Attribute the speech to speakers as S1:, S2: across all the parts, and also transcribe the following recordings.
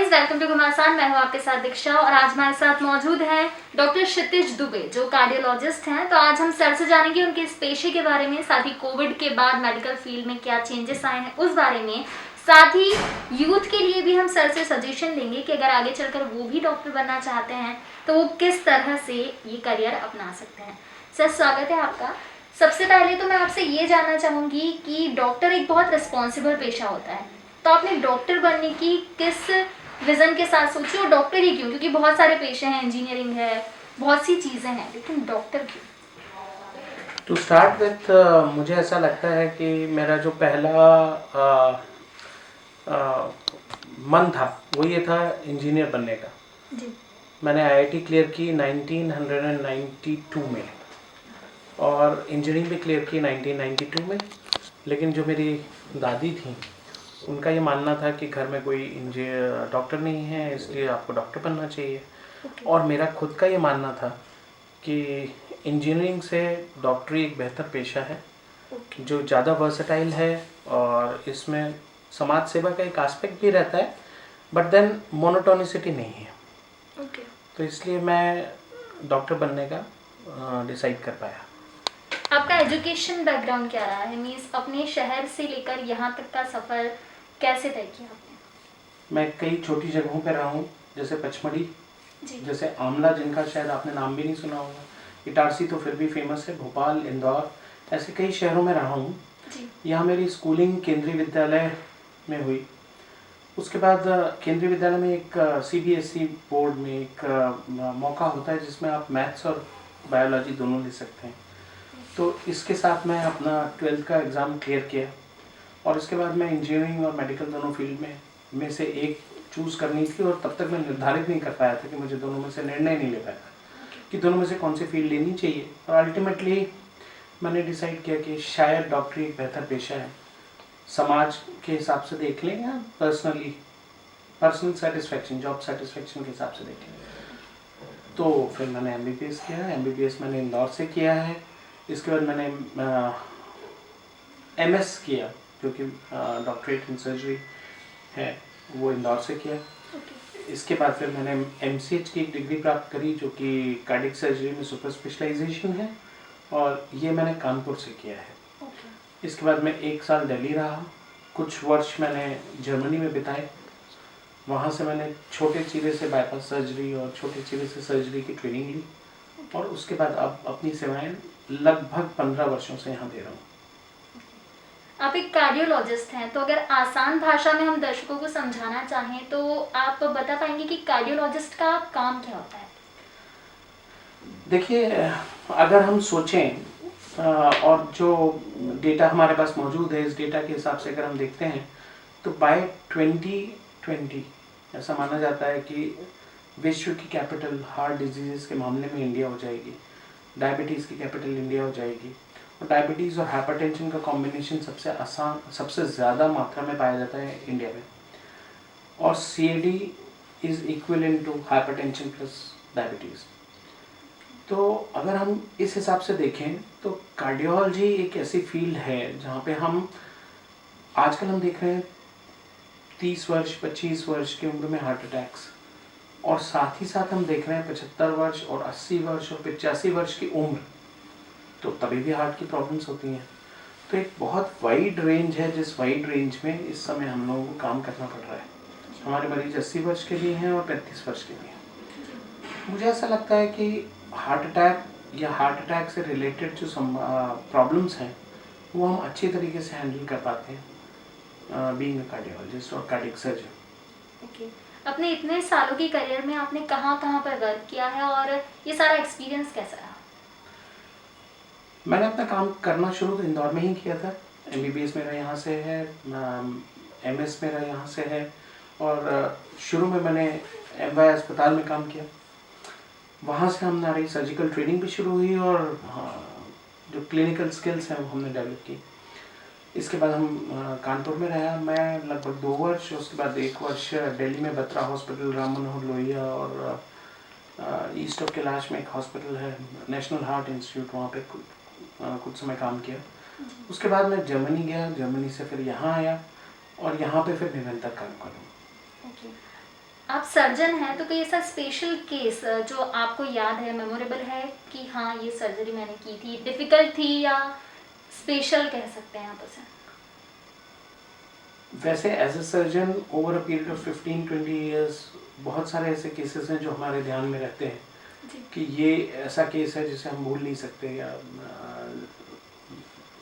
S1: Friends, welcome to घमासान। मैं हूं आपके साथ दीक्षा और आज हमारे साथ मौजूद हैं डॉक्टर क्षितिज दुबे जो कार्डियोलॉजिस्ट हैं। तो आज हम सर से जानेंगे उनके इस पेशे के बारे में, साथ ही कोविड के बाद मेडिकल फील्ड में क्या चेंजेस आए हैं उस बारे में, साथ ही यूथ के लिए भी हम सर से सजेशन लेंगे कि अगर आगे चलकर वो भी डॉक्टर बनना चाहते हैं तो वो किस तरह से ये करियर अपना सकते हैं। सर, स्वागत है आपका। सबसे पहले तो मैं आपसे ये जानना चाहूँगी कि डॉक्टर एक बहुत रिस्पॉन्सिबल पेशा होता है, तो आपने डॉक्टर बनने की किस विजन के साथ सोची और डॉक्टर ही क्यों? क्योंकि बहुत सारे पेशे हैं, इंजीनियरिंग है, बहुत सी चीज़ें हैं, लेकिन डॉक्टर क्यों?
S2: टू स्टार्ट विथ मुझे ऐसा लगता है कि मेरा जो पहला मन था वो ये था इंजीनियर बनने का।
S1: जी।
S2: मैंने आईआईटी क्लियर की 1992 में और इंजीनियरिंग भी क्लियर की 1992 में। लेकिन जो मेरी दादी थी उनका ये मानना था कि घर में कोई डॉक्टर नहीं है, इसलिए आपको डॉक्टर बनना चाहिए। और मेरा खुद का ये मानना था कि इंजीनियरिंग से डॉक्टरी एक बेहतर पेशा है जो ज़्यादा वर्सेटाइल है और इसमें समाज सेवा का एक एस्पेक्ट भी रहता है, बट देन मोनोटोनिसिटी नहीं है। तो इसलिए मैं डॉक्टर बनने का डिसाइड कर पाया।
S1: आपका एजुकेशन बैकग्राउंड क्या रहा है? मीन्स अपने शहर से लेकर यहाँ तक का सफ़र कैसे तय किया आपने?
S2: मैं कई छोटी जगहों पर रहा हूँ, जैसे पचमढ़ी, जैसे आमला, जिनका शायद आपने नाम भी नहीं सुना होगा। इटारसी तो फिर भी फेमस है, भोपाल, इंदौर, ऐसे कई शहरों में रहा हूँ। यहाँ मेरी स्कूलिंग केंद्रीय विद्यालय में हुई। उसके बाद केंद्रीय विद्यालय में एक सीबीएसई बोर्ड में एक मौका होता है जिसमें आप मैथ्स और बायोलॉजी दोनों ले सकते हैं। तो इसके साथ मैं अपना 12th का एग्ज़ाम क्लियर किया और इसके बाद मैं इंजीनियरिंग और मेडिकल दोनों फील्ड में से एक चूज़ करनी थी। और तब तक मैं निर्धारित नहीं कर पाया था कि मुझे दोनों में से निर्णय नहीं ले पाया था कि दोनों में से कौन सी फील्ड लेनी चाहिए। और अल्टीमेटली मैंने डिसाइड किया कि शायद डॉक्टरी एक बेहतर पेशा है। समाज के हिसाब से देख लें या पर्सनल सेटिस्फेक्शन, जॉब सेटिस्फेक्शन के हिसाब से देख लें। तो फिर मैंने एमबीबीएस किया। एमबीबीएस मैंने इंदौर से किया है। इसके बाद मैंने एमएस किया, जो कि डॉक्टरेट इन सर्जरी है, वो इंदौर से किया। इसके बाद फिर मैंने एमसीएच की डिग्री प्राप्त करी, जो कि कार्डियक सर्जरी में सुपर स्पेशलाइजेशन है, और ये मैंने कानपुर से किया है। इसके बाद मैं 1 साल दिल्ली रहा, कुछ वर्ष मैंने जर्मनी में बिताए। वहाँ से मैंने छोटे चीरे से बाईपास सर्जरी और छोटे चीरे से सर्जरी की ट्रेनिंग ली, और उसके बाद अब अपनी सेवाएं लगभग 15 वर्षों से यहाँ दे रहा हूँ।
S1: आप एक कार्डियोलॉजिस्ट हैं, तो अगर आसान भाषा में हम दर्शकों को समझाना चाहें तो आप बता पाएंगे कि कार्डियोलॉजिस्ट का काम क्या होता है?
S2: देखिए, अगर हम सोचें और जो डेटा हमारे पास मौजूद है, इस डेटा के हिसाब से अगर हम देखते हैं तो बाय 2020 ऐसा माना जाता है कि विश्व की कैपिटल हार्ट डिजीज़ के मामले में इंडिया हो जाएगी, डायबिटीज़ की कैपिटल इंडिया हो जाएगी। और डायबिटीज़ और हाइपरटेंशन का कॉम्बिनेशन सबसे ज़्यादा मात्रा में पाया जाता है इंडिया में। और CAD is equivalent to hypertension plus diabetes. तो अगर हम इस हिसाब से देखें तो कार्डियोलॉजी एक ऐसी फील्ड है जहाँ पे आजकल हम देख रहे हैं 30 वर्ष 25 वर्ष की उम्र में हार्ट अटैक्स, और साथ ही साथ हम देख रहे हैं 75 वर्ष और 80 वर्ष और 85 वर्ष की उम्र, तो तभी भी हार्ट की प्रॉब्लम्स होती हैं। तो एक बहुत वाइड रेंज है, जिस वाइड रेंज में इस समय हम लोगों को काम करना पड़ रहा है। हमारे मरीज 80 वर्ष के भी हैं और 35 वर्ष के भी हैं। मुझे ऐसा लगता है कि हार्ट अटैक या हार्ट अटैक से रिलेटेड जो प्रॉब्लम्स हैं वो हम अच्छी तरीके से हैंडल कर पाते हैं बीइंग अ कार्डियोलॉजिस्ट और कार्डियक सर्जन।
S1: अपने इतने सालों की करियर में आपने कहाँ कहाँ पर वर्क किया है और ये सारा एक्सपीरियंस कैसा रहा?
S2: मैंने अपना काम करना शुरू तो इंदौर में ही किया था। एमबीबीएस मेरा यहाँ से है, एमएस मेरा यहाँ से है, और शुरू में मैंने एमवाई अस्पताल में काम किया। वहाँ से हमारी सर्जिकल ट्रेनिंग भी शुरू हुई और जो क्लिनिकल स्किल्स हैं वो हमने डेवलप की। इसके बाद हम कानपुर में रहा मैं लगभग 2 वर्ष। उसके बाद 1 वर्ष दिल्ली में बत्रा हॉस्पिटल, राम मनोहर लोहिया और ईस्ट ऑफ कैलाश में एक हॉस्पिटल है, नेशनल हार्ट इंस्टीट्यूट, वहाँ पे कुछ समय काम किया। उसके बाद मैं जर्मनी गया, जर्मनी से फिर यहाँ आया और यहाँ पे फिर निरंतर काम करूँ।
S1: सर्जन हैं तो कोई ऐसा स्पेशल केस जो आपको याद है, मेमोरेबल है कि हाँ ये सर्जरी मैंने की थी, डिफिकल्ट थी या स्पेशल कह सकते हैं आप उसे?
S2: वैसे as a surgeon over a period of 15-20 years बहुत सारे ऐसे केसेस हैं जो हमारे ध्यान में रहते हैं
S1: जी
S2: कि ये ऐसा केस है जिसे हम भूल नहीं सकते या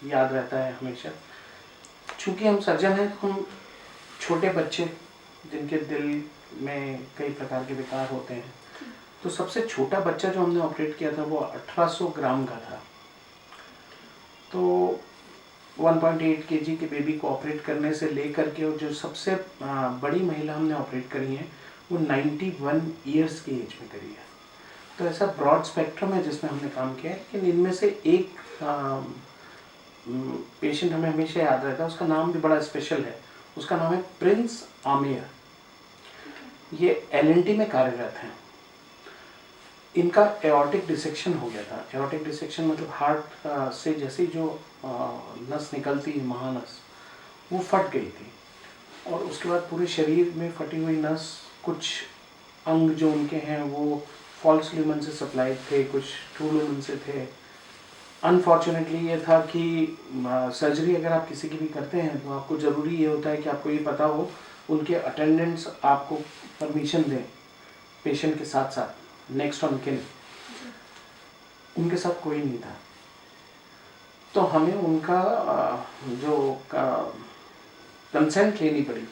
S2: याद रहता है हमेशा। चूँकि हम सर्जन हैं तो हम छोटे बच्चे जिनके दिल में कई प्रकार के विकार होते हैं, तो सबसे छोटा बच्चा जो हमने ऑपरेट किया था वो 1800 ग्राम का था। तो 1.8 केजी के बेबी को ऑपरेट करने से लेकर के जो सबसे बड़ी महिला हमने ऑपरेट करी है वो 91 ईयर्स की एज में करी है। तो ऐसा ब्रॉड स्पेक्ट्रम है जिसमें हमने काम किया है, लेकिन इनमें से एक पेशेंट हमें हमेशा याद रहता है, उसका नाम भी बड़ा स्पेशल है। उसका नाम है प्रिंस आमिर। ये एलएनटी में कार्यरत हैं। इनका एओर्टिक डिसेक्शन हो गया था। एओर्टिक डिसेक्शन मतलब हार्ट से जैसे जो नस निकलती है, महानस, वो फट गई थी और उसके बाद पूरे शरीर में फटी हुई नस, कुछ अंग जो उनके हैं वो फॉल्स ल्यूमन से सप्लाइड थे, कुछ ट्रू ल्यूमन से थे। अनफॉर्चुनेटली ये था कि सर्जरी अगर आप किसी की भी करते हैं तो आपको ज़रूरी ये होता है कि आपको ये पता हो, उनके अटेंडेंट्स आपको परमिशन दें पेशेंट के साथ साथ, नेक्स्ट ऑन किन। उनके साथ कोई नहीं था, तो हमें उनका जो कंसेंट लेनी पड़ी।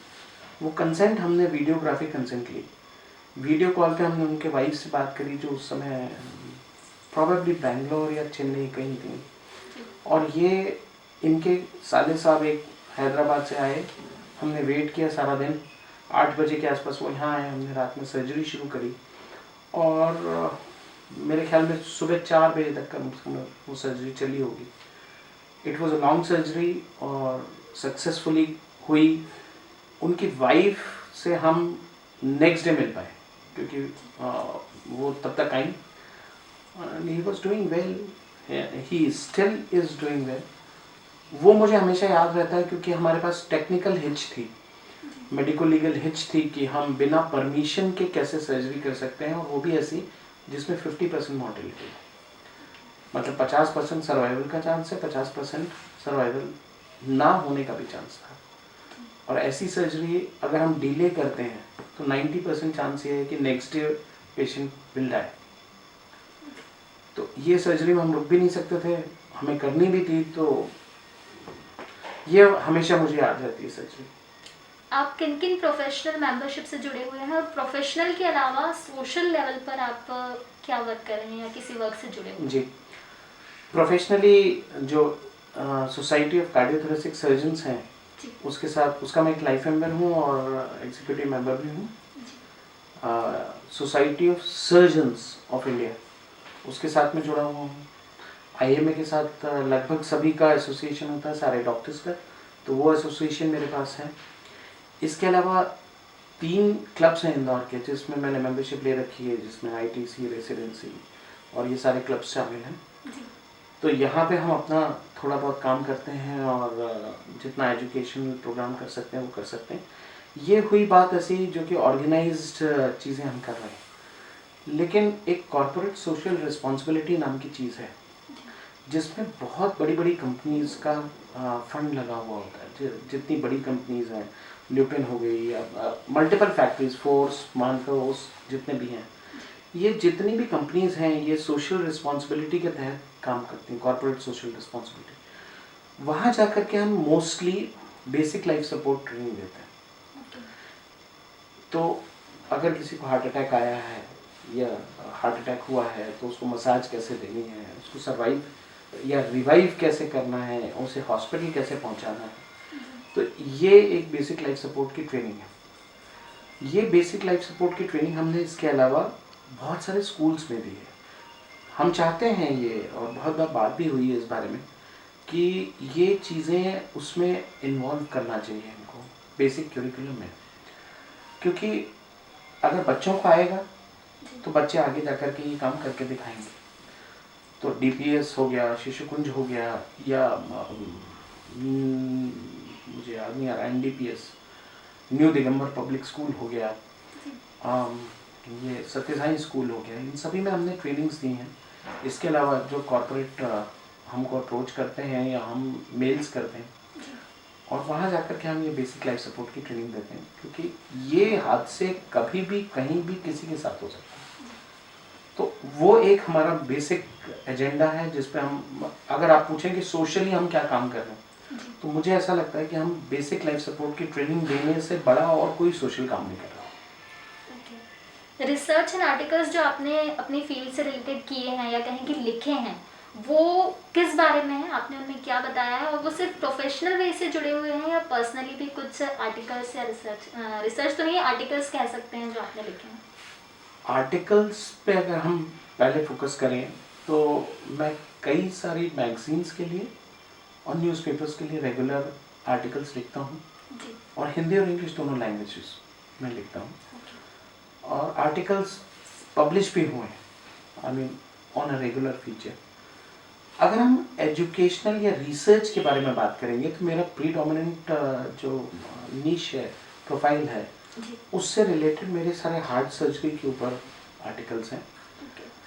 S2: वो कंसेंट हमने वीडियोग्राफी कंसेंट ली। वीडियो कॉल पे हमने उनके वाइफ से बात करी जो उस समय प्रॉबेबली बैंगलोर या चेन्नई कहीं थी, और ये इनके साले साहब एक हैदराबाद से आए। हमने वेट किया सारा दिन, 8 बजे के आसपास वो यहाँ आए। हमने रात में सर्जरी शुरू करी और मेरे ख्याल में सुबह 4 बजे तक कम से कम वो सर्जरी चली होगी। It was a long surgery और सक्सेसफुली हुई। उनकी वाइफ से हम नेक्स्ट डे मिल पाए क्योंकि वो तब तक आई। He was doing well, he still is doing well. वो मुझे हमेशा याद रहता है क्योंकि हमारे पास टेक्निकल हिच थी, मेडिको लीगल हिच थी कि हम बिना परमिशन के कैसे सर्जरी कर सकते हैं, और वो भी ऐसी जिसमें 50% मॉर्टेलिटी है। मतलब 50% सर्वाइवल का चांस है, 50% सर्वाइवल ना होने का भी चांस था। और ऐसी सर्जरी अगर हम डिले करते हैं तो 90% चांस ये है कि next day patient will die. तो ये सर्जरी में हम रुक भी नहीं सकते थे, हमें करनी भी थी, तो ये हमेशा मुझे याद रहती है सर्जरी।
S1: आप किन किन प्रोफेशनल मेंबरशिप से जुड़े हुए हैं और प्रोफेशनल के अलावा सोशल लेवल पर आप क्या वर्क कर रहे हैं या किसी वर्क से जुड़े हुए हैं?
S2: जी, प्रोफेशनली जो सोसाइटी ऑफ कार्डियोथोरेसिक सर्जन्स हैं उसके साथ, उसका मैं एक लाइफ मेंबर हूँ और एग्जीक्यूटिव मेंबर भी हूँ। Society of surgeons of India उसके साथ में जुड़ा हुआ हूँ। आईएमए के साथ लगभग सभी का एसोसिएशन होता है, सारे डॉक्टर्स का, तो वो एसोसिएशन मेरे पास है। इसके अलावा 3 क्लब्स हैं इंदौर के जिसमें मैंने मेंबरशिप ले रखी है, जिसमें आईटीसी, रेसिडेंसी और ये सारे क्लब्स शामिल हैं। तो यहाँ पे हम अपना थोड़ा बहुत काम करते हैं और जितना एजुकेशनल प्रोग्राम कर सकते हैं वो कर सकते हैं। ये हुई बात ऐसी जो कि ऑर्गेनाइज्ड चीज़ें हम कर रहे हैं, लेकिन एक कॉर्पोरेट सोशल रिस्पॉन्सिबिलिटी नाम की चीज़ है जिसमें बहुत बड़ी बड़ी कंपनीज का फंड लगा हुआ होता है। जितनी बड़ी कंपनीज हैं, ल्यूपिन हो गई या मल्टीपल फैक्ट्रीज, फोर्स, मानफोर्स, जितने भी हैं, ये जितनी भी कंपनीज हैं ये सोशल रिस्पॉन्सिबिलिटी के तहत काम करती हैं, कॉर्पोरेट सोशल रिस्पॉन्सिबिलिटी। वहाँ जा कर के हम mostly basic life support training देते हैं। तो अगर किसी को हार्ट अटैक आया है या हार्ट अटैक हुआ है तो उसको मसाज कैसे देनी है, उसको सर्वाइव या रिवाइव कैसे करना है, उसे हॉस्पिटल कैसे पहुँचाना है, तो ये एक बेसिक लाइफ सपोर्ट की ट्रेनिंग है। ये बेसिक लाइफ सपोर्ट की ट्रेनिंग हमने इसके अलावा बहुत सारे स्कूल्स में दी है। हम चाहते हैं ये, और बहुत बार बात भी हुई है इस बारे में, कि ये चीज़ें उसमें इन्वॉल्व करना चाहिए इनको बेसिक करिकुलम में, क्योंकि अगर बच्चों को आएगा तो बच्चे आगे जा कर के ये काम करके दिखाएंगे। तो डीपीएस हो गया, शिशु कुंज हो गया, या मुझे याद नहीं आ रहा, NDPS, new Digambar public school हो गया, अम, ये सत्य साई स्कूल हो गया, इन सभी में हमने ट्रेनिंग्स दी हैं। इसके अलावा जो कॉर्पोरेट हमको अप्रोच करते हैं या हम मेल्स करते हैं और वहाँ जाकर के हम ये बेसिक लाइफ सपोर्ट की ट्रेनिंग देते हैं, क्योंकि ये हादसे कभी भी कहीं भी किसी के साथ हो सकता है। तो वो एक हमारा बेसिक एजेंडा है जिस पे हम, अगर आप पूछें कि सोशली हम क्या काम कर रहे हैं, तो मुझे ऐसा लगता है कि हम बेसिक लाइफ सपोर्ट की ट्रेनिंग देने से बड़ा और कोई सोशल काम नहीं कर रहा।
S1: रिसर्च एंड आर्टिकल्स जो आपने अपनी फील्ड से रिलेटेड किए हैं या कहें कि लिखे हैं, वो किस बारे में है, आपने उनमें क्या बताया है, और वो सिर्फ प्रोफेशनल वे से जुड़े हुए हैं या पर्सनली भी कुछ आर्टिकल्स या रिसर्च तो नहीं, आर्टिकल्स कह सकते हैं जो आपने लिखे हैं?
S2: आर्टिकल्स पे अगर हम पहले फोकस करें तो मैं कई सारी मैगजीन्स के लिए और न्यूज़पेपर्स के लिए रेगुलर आर्टिकल्स लिखता हूँ,
S1: जी।
S2: और हिंदी और इंग्लिश दोनों लैंग्वेजेस में लिखता हूँ, और आर्टिकल्स पब्लिश भी हुए हैं, I mean on a regular feature. अगर हम एजुकेशनल या रिसर्च के बारे में बात करेंगे तो मेरा प्रीडोमिनेंट जो नीश है, प्रोफाइल है,
S1: जी।
S2: उससे रिलेटेड मेरे सारे हार्ट सर्जरी के ऊपर आर्टिकल्स हैं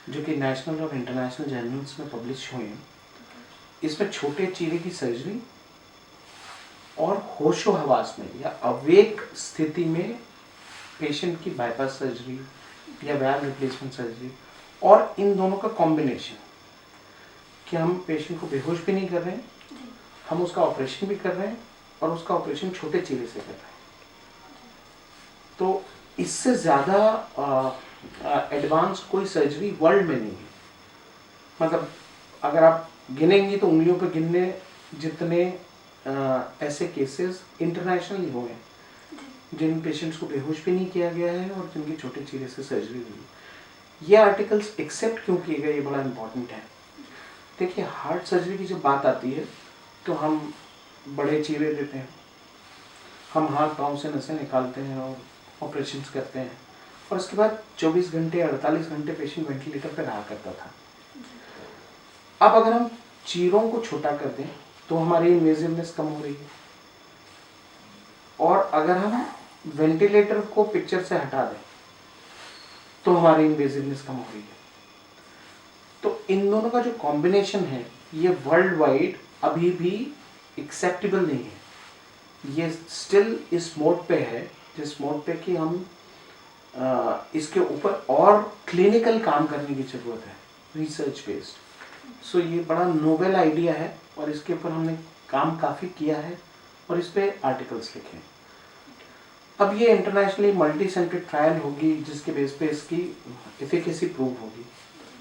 S2: जो कि नेशनल और इंटरनेशनल जर्नल्स में पब्लिश हुए हैं। इसमें छोटे चीरे की सर्जरी और होशो हवास में या अवेक स्थिति में पेशेंट की बाईपास सर्जरी या वाल्व रिप्लेसमेंट सर्जरी, और इन दोनों का कॉम्बिनेशन कि हम पेशेंट को बेहोश भी नहीं कर रहे हैं, हम उसका ऑपरेशन भी कर रहे हैं और उसका ऑपरेशन छोटे चीरे से कर रहे हैं। तो इससे ज़्यादा एडवांस कोई सर्जरी वर्ल्ड में नहीं है। मतलब अगर आप गिनेंगी तो उंगलियों पर गिनने जितने ऐसे केसेस इंटरनेशनली हुए हैं जिन पेशेंट्स को बेहोश भी नहीं किया गया है और जिनके छोटे चीरे से सर्जरी हुई है। ये आर्टिकल्स एक्सेप्ट क्यों किए गए, ये बड़ा इम्पोर्टेंट है। देखिए, हार्ट सर्जरी की जब बात आती है तो हम बड़े चीरे देते हैं, हम हाथ पाँव से नसें निकालते हैं और ऑपरेशंस करते हैं, और उसके बाद 24 घंटे 48 घंटे पेशेंट वेंटिलेटर पर रहा करता था। अब अगर हम चीरों को छोटा कर दें तो हमारी इन्वेजिवनेस कम हो रही है, और अगर हम वेंटिलेटर को पिक्चर से हटा दें तो हमारी इन्वेजिवनेस कम हो रही है। तो इन दोनों का जो कॉम्बिनेशन है ये वर्ल्ड वाइड अभी भी एक्सेप्टेबल नहीं है। ये स्टिल इस मोड पे है जिस मोड पे कि हम इसके ऊपर और क्लिनिकल काम करने की ज़रूरत है, रिसर्च बेस्ड। सो ये बड़ा नोबेल आइडिया है और इसके ऊपर हमने काम काफ़ी किया है और इस पे आर्टिकल्स लिखे हैं। अब ये इंटरनेशनली मल्टी सेंटर्ड ट्रायल होगी जिसके बेस पे इसकी एफिकेसी प्रूव होगी,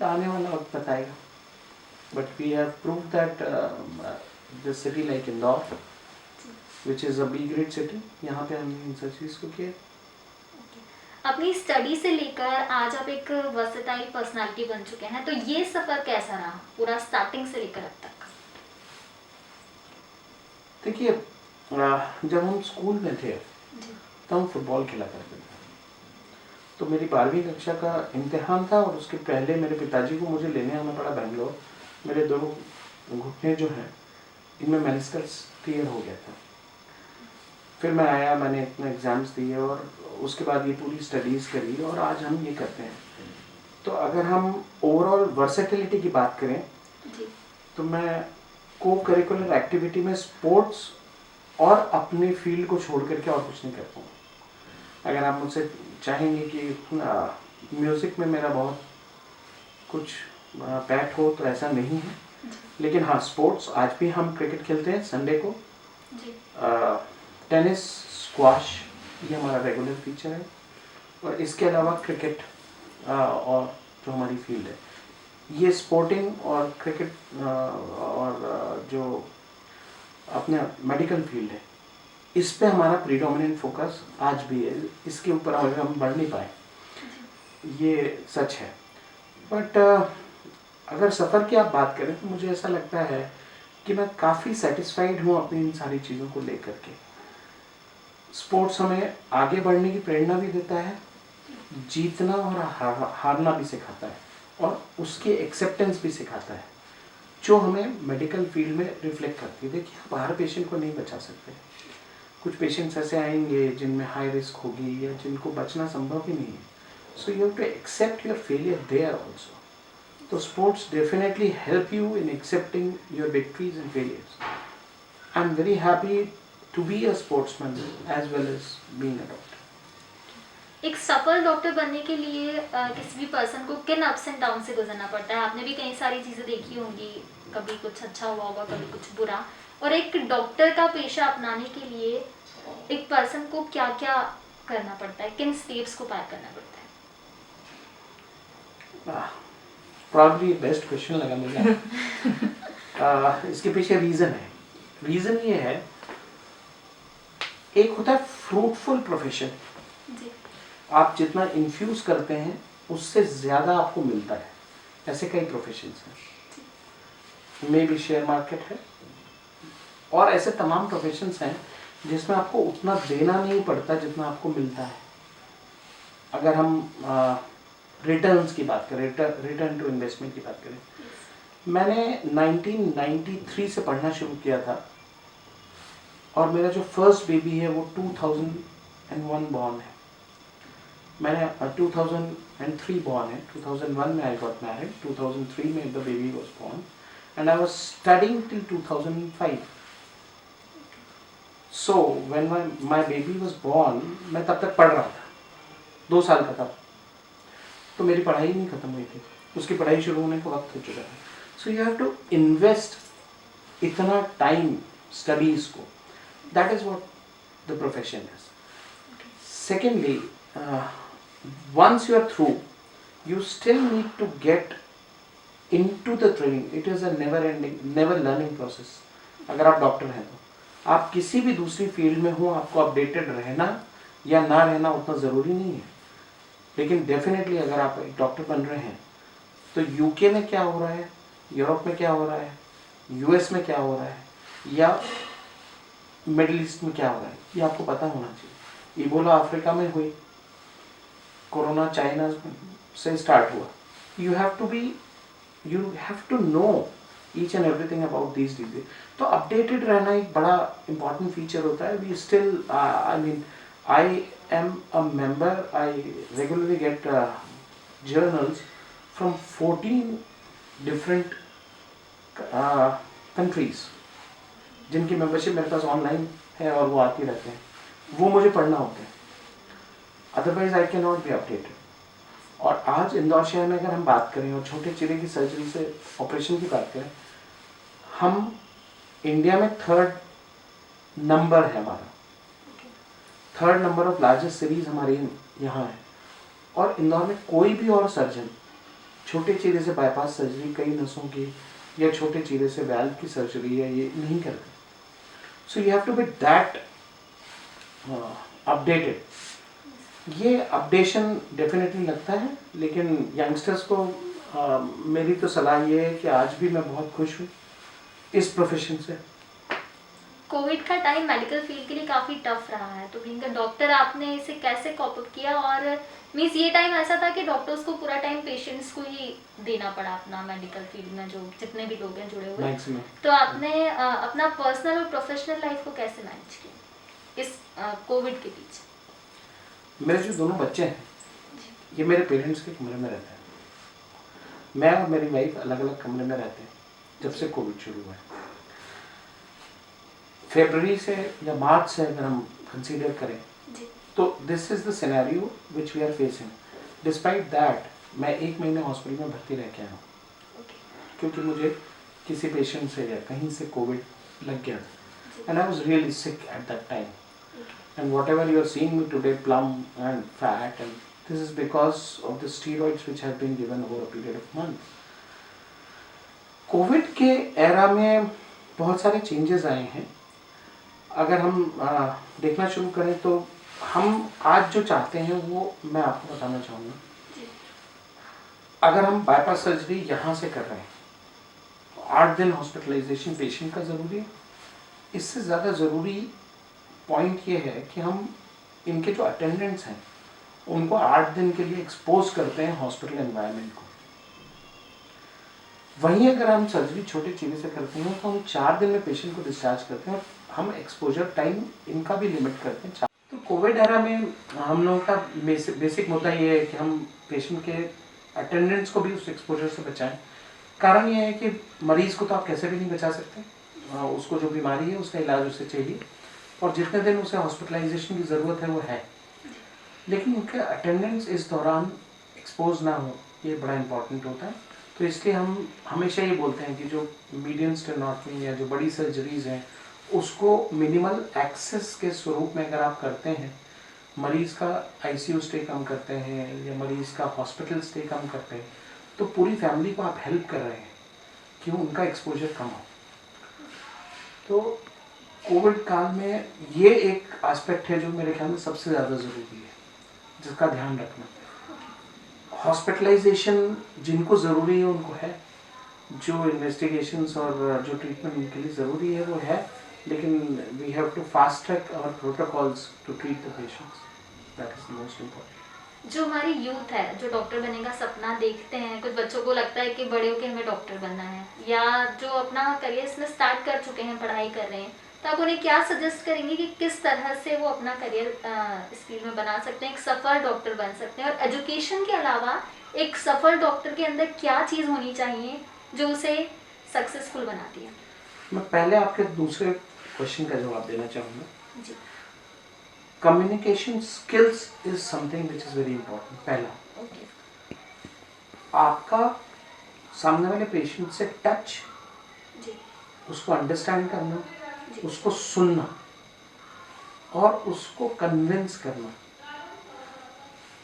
S2: आने वाला वक्त बताएगा। But we have prove that this city like Indore which is a B grade city, यहाँ पे हमने इन सब चीज़ को किया।
S1: अपनी स्टडी से लेकर आज आप एक वर्सेटाइल पर्सनालिटी बन चुके हैं, तो ये सफर कैसा रहा पूरा स्टार्टिंग से लेकर अब तक?
S2: देखिए, जब हम स्कूल में थे तब हम फुटबॉल खेला करते थे। तो मेरी 12वीं कक्षा का इम्तिहान था और उसके पहले मेरे पिताजी को मुझे लेने आना पड़ा बेंगलोर। मेरे दोनों घुटने जो हैं इनमें मेनिस्कस टीयर हो गया था। फिर मैं आया, मैंने अपने एग्ज़ाम्स दिए और उसके बाद ये पूरी स्टडीज़ करी और आज हम ये करते हैं। तो अगर हम ओवरऑल वर्सेटिलिटी की बात करें तो मैं को करिकुलर एक्टिविटी में स्पोर्ट्स और अपने फील्ड को छोड़ करके और कुछ नहीं करता हूँ। अगर आप मुझसे चाहेंगे कि म्यूज़िक में मेरा बहुत कुछ पैट हो तो ऐसा नहीं है, लेकिन हाँ, स्पोर्ट्स आज भी हम क्रिकेट खेलते हैं संडे को, टेनिस, स्क्वाश ये हमारा रेगुलर फीचर है, और इसके अलावा क्रिकेट और जो हमारी फील्ड है ये स्पोर्टिंग और क्रिकेट और जो अपने मेडिकल फील्ड है इस पे हमारा प्रीडोमिनेंट फोकस आज भी है। इसके ऊपर अगर हम बढ़ नहीं पाए ये सच है। बट अगर सफ़र की आप बात करें तो मुझे ऐसा लगता है कि मैं काफ़ी सेटिस्फाइड हूँ अपनी इन सारी चीज़ों को लेकर के। स्पोर्ट्स हमें आगे बढ़ने की प्रेरणा भी देता है, जीतना और हारना भी सिखाता है और उसकी एक्सेप्टेंस भी सिखाता है, जो हमें मेडिकल फील्ड में रिफ्लेक्ट करती है। देखिए, आप हर पेशेंट को नहीं बचा सकते, कुछ पेशेंट्स ऐसे आएंगे जिनमें हाई रिस्क होगी या जिनको बचना संभव ही नहीं है. So you have to accept your failure there also. तो sports definitely help you in accepting your victories and failures. I am very happy to be a sportsman as well as being a doctor.
S1: एक सफल doctor बनने के लिए किसी भी person को किन अप्स एंड डाउन से गुजरना पड़ता है? आपने भी कई सारी चीज़ें देखी होंगी, कभी कुछ अच्छा हुआ होगा, कभी कुछ बुरा. और एक डॉक्टर का पेशा अपनाने के लिए एक पर्सन को क्या क्या करना पड़ता है, किन स्टेप्स को पार करना पड़ता है?
S2: प्रॉब्ली बेस्ट क्वेश्चन लगा मुझे. इसके पीछे रीज़न है. रीज़न ये है, एक होता है फ्रूटफुल प्रोफेशन.
S1: जी.
S2: आप जितना इन्फ्यूज करते हैं उससे ज़्यादा आपको मिलता है. ऐसे कई प्रोफेशंस हैं. मे बी शेयर मार्केट है, और ऐसे तमाम प्रोफेशंस हैं जिसमें आपको उतना देना नहीं पड़ता जितना आपको मिलता है. अगर हम रिटर्न्स की बात करें, रिटर्न टू इन्वेस्टमेंट की बात करें, मैंने 1993 से पढ़ना शुरू किया था, और मेरा जो फर्स्ट बेबी है वो 2001 बॉर्न है. मैंने 2003 बॉर्न है. 2001 में आई गॉट मैरिड. 2003 में the baby was born and I was studying till 2005. So when my baby was born, मैं तब तक पढ़ रहा था. 2 साल का था, तो मेरी पढ़ाई नहीं खत्म हुई थी. उसकी पढ़ाई शुरू होने का वक्त हो चुका था. So you have to invest इतना टाइम स्टडीज को. That is what the profession is. Secondly, once you are through, you still need to get into the training. It is a never learning process. अगर आप doctor हैं तो आप किसी भी दूसरी फील्ड में हो, आपको अपडेटेड रहना या ना रहना उतना ज़रूरी नहीं है. लेकिन डेफिनेटली अगर आप एक डॉक्टर बन रहे हैं तो यूके में क्या हो रहा है, यूरोप में क्या हो रहा है, यूएस में क्या हो रहा है, या मिडिल ईस्ट में क्या हो रहा है, ये आपको पता होना चाहिए. इबोला अफ्रीका में हुई, कोरोना चाइना से स्टार्ट हुआ. You have to know each and everything about these disease. तो अपडेटेड रहना एक बड़ा इंपॉर्टेंट फीचर होता है. We still, I am a member, I regularly get journals from 14 different countries जिनकी मेंबरशिप मेरे पास ऑनलाइन है और वो आती रहते हैं. वो मुझे पढ़ना होता है, otherwise I can not be updated. और आज इंदौर शहर में अगर हम बात करें और छोटे चीरे की सर्जरी से ऑपरेशन की बात करें, हम इंडिया में 3rd नंबर है हमारा. 3rd number of largest cities हमारे यहाँ है. और इंदौर में कोई भी और सर्जन छोटे चीरे से बाईपास सर्जरी, कई नसों की, या छोटे चीरे से वैल्व की सर्जरी है, ये नहीं करते. So you have to be that updated. ये अपडेशन डेफिनेटली लगता है. लेकिन यंगस्टर्स को मेरी तो सलाह ये है कि आज भी मैं बहुत खुश हूँ इस प्रोफेशन से.
S1: कोविड का टाइम मेडिकल फील्ड के लिए काफ़ी टफ रहा है, तो बीइंग अ डॉक्टर आपने इसे कैसे कॉप अप किया? और मीन्स ये टाइम ऐसा था कि डॉक्टर्स को पूरा टाइम पेशेंट्स को ही देना पड़ा अपना, मेडिकल फील्ड में जो जितने भी लोग हैं जुड़े हुए.
S2: मैक्सिमम.
S1: तो आपने अपना पर्सनल और प्रोफेशनल लाइफ को कैसे मैनेज किया इस कोविड के बीच?
S2: मेरे जो दोनों बच्चे हैं, ये मेरे पेरेंट्स के कमरे में रहते हैं. मैं और मेरी वाइफ अलग अलग कमरे में रहते हैं जब से कोविड शुरू हुआ है. फरवरी से या मार्च से अगर हम कंसीडर करें तो this is the scenario which we are facing. Despite that मैं 1 महीने हॉस्पिटल में भर्ती रह के आया हूँ, क्योंकि मुझे किसी पेशेंट से या कहीं से कोविड लग गया था. And I was really sick at that time. And whatever you are seeing me today plump and fat, and this is because of the steroids which have been given over a period of months. Covid के era में बहुत सारे changes आए हैं. अगर हम देखना शुरू करें तो हम आज जो चाहते हैं वो मैं आपको बताना चाहूँगा. अगर हम बाईपास सर्जरी यहाँ से कर रहे हैं तो 8 दिन हॉस्पिटलाइजेशन पेशेंट का ज़रूरी है. इससे ज़्यादा ज़रूरी पॉइंट ये है कि हम इनके जो अटेंडेंट्स हैं उनको 8 दिन के लिए एक्सपोज करते हैं हॉस्पिटल एनवायरनमेंट को. वहीं अगर हम सर्जरी छोटे चीरे से करते हैं तो हम 4 दिन में पेशेंट को डिस्चार्ज करते हैं. और हम एक्सपोजर टाइम इनका भी लिमिट करते हैं। तो कोविड एरा में हम लोगों का बेसिक मुद्दा ये है कि हम पेशेंट के अटेंडेंट्स को भी उस एक्सपोजर से बचाएं। कारण ये है कि मरीज़ को तो आप कैसे भी नहीं बचा सकते, उसको जो बीमारी है उसका इलाज उसे चाहिए और जितने दिन उसे हॉस्पिटलाइजेशन की ज़रूरत है वो है, लेकिन उनके अटेंडेंट्स इस दौरान एक्सपोज ना हो, ये बड़ा इम्पॉर्टेंट होता है। तो इसलिए हम हमेशा ये बोलते हैं कि जो मीडियम स्टेनोटमी या जो बड़ी सर्जरीज हैं उसको मिनिमल एक्सेस के स्वरूप में अगर आप करते हैं, मरीज़ का आईसीयू स्टे कम करते हैं या मरीज़ का हॉस्पिटल स्टे कम करते हैं, तो पूरी फैमिली को आप हेल्प कर रहे हैं कि उनका एक्सपोजर कम हो। तो कोविड काल में ये एक एस्पेक्ट है जो मेरे ख्याल में सबसे ज़्यादा ज़रूरी है, जिसका ध्यान रखना। हॉस्पिटलाइजेशन जिनको ज़रूरी है उनको है, जो इन्वेस्टिगेशंस और जो ट्रीटमेंट उनके लिए ज़रूरी है वो है, लेकिन we have to fast track our protocols to treat the patients, that is the most important.
S1: जो हमारी यूथ है जो डॉक्टर बनने का सपना देखते हैं, कुछ बच्चों को लगता है कि बड़े होकर हमें डॉक्टर बनना है, या जो अपना करियर इसमें स्टार्ट कर चुके हैं, पढ़ाई कर रहे हैं, तो आप उन्हें क्या सजेस्ट करेंगे कि किस तरह से वो अपना करियर इस फील्ड में बना सकते हैं, एक सफल डॉक्टर बन सकते हैं? और एजुकेशन के अलावा एक सफल डॉक्टर के अंदर क्या चीज़ होनी चाहिए जो उसे सक्सेसफुल बनाती है?
S2: मैं पहले आपके दूसरे क्वेश्चन का जवाब देना चाहूँगा।
S1: जी।
S2: Communication skills is something which is very important. पहला,
S1: ओके।
S2: आपका सामने वाले पेशेंट से टच,
S1: जी।
S2: उसको अंडरस्टैंड करना,
S1: जी।
S2: उसको सुनना और उसको कन्विंस करना।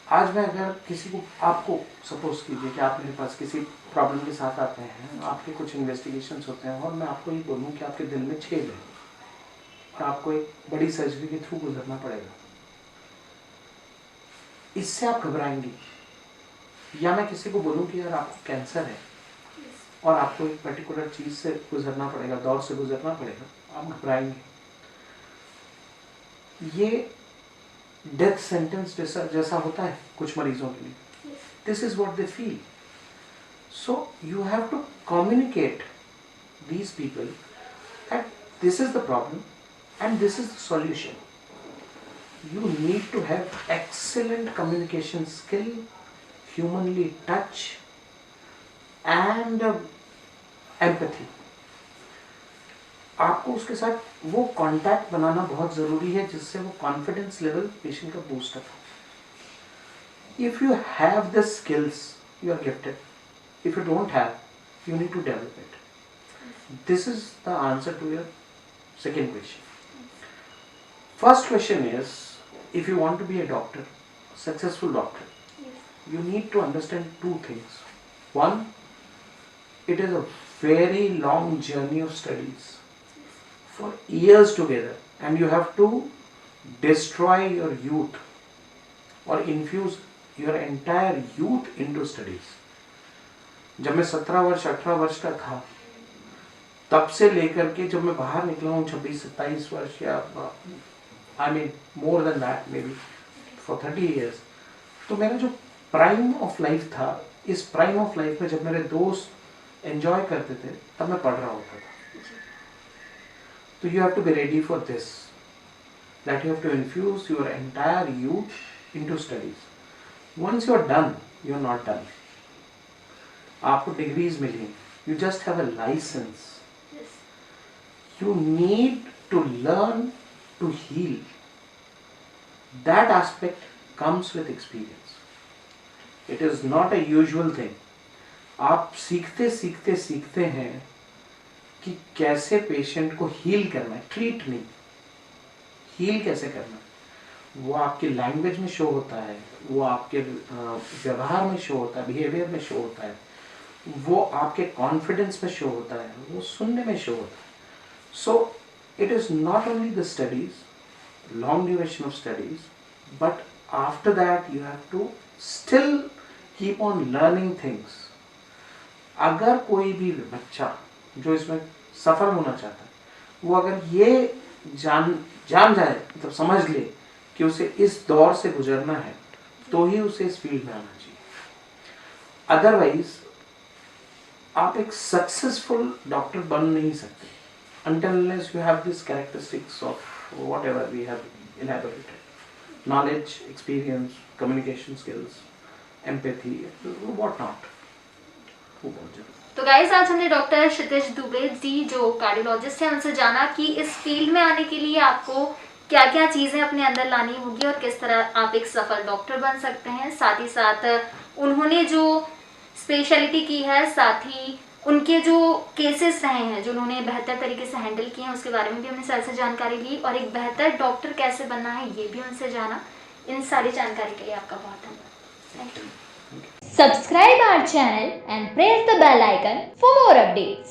S2: आज मैं अगर किसी को, आपको सपोज कीजिए कि आप मेरे पास किसी प्रॉब्लम के साथ आते हैं, आपके कुछ इन्वेस्टिगेशंस होते हैं और मैं आपको ये बोलूँ कि आपके दिल में छेद है और आपको एक बड़ी सर्जरी के थ्रू गुजरना पड़ेगा, इससे आप घबराएंगे। या मैं किसी को बोलूँ कि यार आपको कैंसर है और आपको एक पर्टिकुलर चीज़ से गुजरना पड़ेगा, दौर से गुजरना पड़ेगा, आप घबराएंगे। ये डेथ सेंटेंस जैसा होता है कुछ मरीजों के लिए। This is what they feel. So you have to communicate these people that this is the problem and this is the solution. You need to have excellent communication skill, humanly touch and empathy. आपको उसके साथ वो contact बनाना बहुत ज़रूरी है जिससे वो confidence level patient का बूस्ट अप हो। If you have the skills you are gifted, if you don't have you need to develop it. This is the answer to your second question. First question is, if you want to be a doctor, a successful doctor, you need to understand two things. One, it is a very long journey of studies for years together, and you have to destroy your youth or infuse your entire youth into studies. जब मैं 17 वर्ष 18 वर्ष का था, तब से लेकर के जब मैं बाहर निकला हूँ 26-27 वर्ष या I mean more than that, may be for 30 years, तो मेरा जो प्राइम ऑफ लाइफ था, इस प्राइम ऑफ लाइफ में जब मेरे दोस्त एंजॉय करते थे तब मैं पढ़ रहा होता था। तो you have to be ready for this, that you have to infuse your entire youth into studies. Once you are done, you are not done. आपको डिग्रीज मिली, you just have a license. You need to learn to heal. That aspect comes with experience. It is not a usual thing. आप सीखते सीखते सीखते हैं कि कैसे patient को हील करना है, ट्रीट नहीं, हील कैसे करना है। वो आपके लैंग्वेज में शो होता है, वो आपके व्यवहार में शो होता है, बिहेवियर में शो होता है, वो आपके कॉन्फिडेंस में शो होता है, वो सुनने में शो होता है। So it is not only the studies, long duration of studies, but after that you have to still keep on learning things. अगर कोई भी बच्चा जो इसमें सफल होना चाहता है, वो अगर ये जान जाए, मतलब समझ ले कि उसे इस दौर से गुजरना है, तो ही उसे इस फील्ड में आना चाहिए। अदरवाइज आप एक सक्सेसफुल डॉक्टर बन नहीं सकते। until unless you have these characteristics of whatever we have elaborated, knowledge, experience, communication skills, empathy, what not.
S1: तो गाइस आज हमने डॉक्टर क्षितिज दुबे जी जो कार्डियोलॉजिस्ट हैं उनसे जाना कि इस फील्ड में आने के लिए आपको क्या क्या चीज़ें अपने अंदर लानी होगी और किस तरह आप एक सफल डॉक्टर बन सकते हैं। साथ ही साथ उन्होंने जो स्पेशलिटी की है, साथ ही उनके जो केसेस रहे हैं जो उन्होंने बेहतर तरीके से हैंडल किए हैं, उसके बारे में भी हमने सर से जानकारी ली और एक बेहतर डॉक्टर कैसे बनना है ये भी उनसे जाना। इन सारी जानकारी के लिए आपका बहुत धन्यवाद। Thank you.
S3: Subscribe our channel and press the bell icon for more updates.